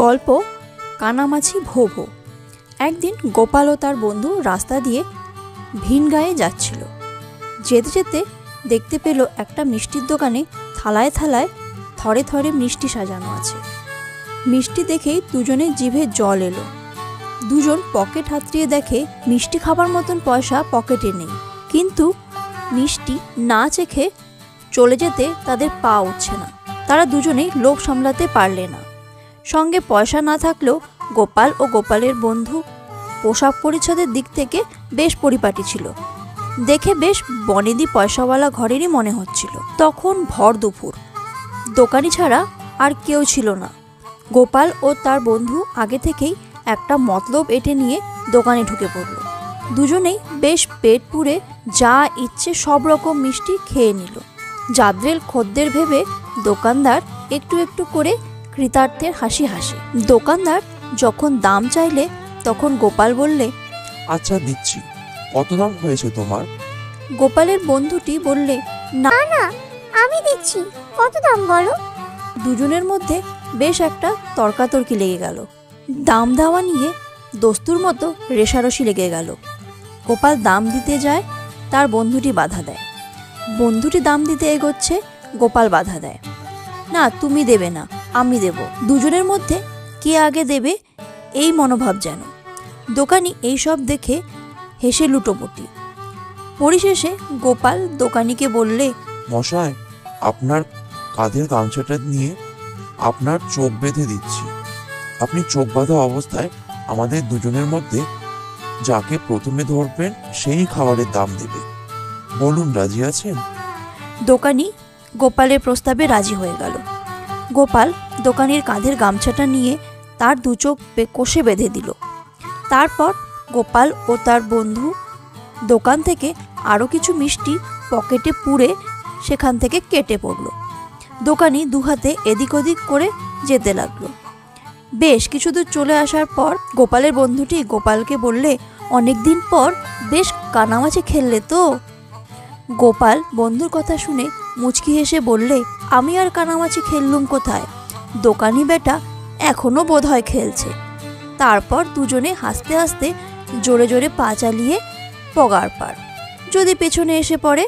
গল্প কানামাছি ভো ভো। একদিন গোপাল ও তার বন্ধু রাস্তা দিয়ে ভিন গায়ে যাচ্ছিল। যেতে যেতে দেখতে পেল একটা মিষ্টির দোকানে থালায় থালায় থরে থরে মিষ্টি সাজানো আছে। মিষ্টি দেখেই দুজনের জিভে জল এলো। দুজন পকেট হাতড়িয়ে দেখে মিষ্টি খাবার মতন পয়সা পকেটে নেই, কিন্তু মিষ্টি না চেখে চলে যেতে তাদের পা উঠছে না। তারা দুজনেই লোভ সামলাতে পারলে না। সঙ্গে পয়সা না থাকলেও গোপাল ও গোপালের বন্ধু পোশাক পরিচ্ছদের দিক থেকে বেশ পরিপাটি ছিল। দেখে বেশ বনেদি পয়সাওয়ালা ঘরেরই মনে হচ্ছিল। তখন ভর দুপুর, দোকানি ছাড়া আর কেউ ছিল না। গোপাল ও তার বন্ধু আগে থেকেই একটা মতলব এঁটে নিয়ে দোকানে ঢুকে পড়ল। দুজনেই বেশ পেট পুড়ে যা ইচ্ছে সব রকম মিষ্টি খেয়ে নিল। জাদ্রেল খদ্দের ভেবে দোকানদার একটু একটু করে কৃতার্থের হাসি হাসে। দোকানদার যখন দাম চাইলে তখন গোপাল বললে, আচ্ছা দিচ্ছি, কত দাম হয়েছে তোমার? গোপালের বন্ধুটি বললে, না না, আমি দিচ্ছি, কত দাম বলো। দুজনের মধ্যে বেশ একটা তর্কাতর্কি লেগে গেল। দাম দেওয়া নিয়ে দস্তুর মতো রেশারসি লেগে গেল। গোপাল দাম দিতে যায়, তার বন্ধুটি বাধা দেয়। বন্ধুটি দাম দিতে এগোচ্ছে, গোপাল বাধা দেয়, না তুমি দেবে না, আমি দেব। দুজনের মধ্যে কে আগে দেবে এই মনোভাব যেন। দোকানি এইসব দেখে হেসে লুটোপুটি। পরিশেষে গোপাল দোকানিকে বললে, মশাই, আপনার কাঁধের গামছাটা নিয়ে আপনার চোখ বেঁধে দিচ্ছি। আপনি চোখ বাঁধা অবস্থায় আমাদের দুজনের মধ্যে যাকে প্রথমে ধরবেন সেই খাবারের দাম দেবে। বলুন, রাজি আছেন? দোকানি গোপালের প্রস্তাবে রাজি হয়ে গেল। গোপাল দোকানির কাঁধের গামছাটা নিয়ে তার দু চোখ কষে বেঁধে দিল। তারপর গোপাল ও তার বন্ধু দোকান থেকে আরও কিছু মিষ্টি পকেটে পুরে সেখান থেকে কেটে পড়ল। দোকানি দুহাতে এদিক ওদিক করে যেতে লাগলো। বেশ কিছু দূর চলে আসার পর গোপালের বন্ধুটি গোপালকে বললে, অনেকদিন পর বেশ কানামাছি খেললে তো। গোপাল বন্ধুর কথা শুনে মুচকি হেসে বললে, আমি আর কানামাছি খেললুম কোথায়, দোকানি বেটা এখনো বোধহয় খেলছে। তারপর দুজনে হাসতে হাসতে জোরে জোরে পা চালিয়ে পগার পার। যদি পেছনে এসে পড়ে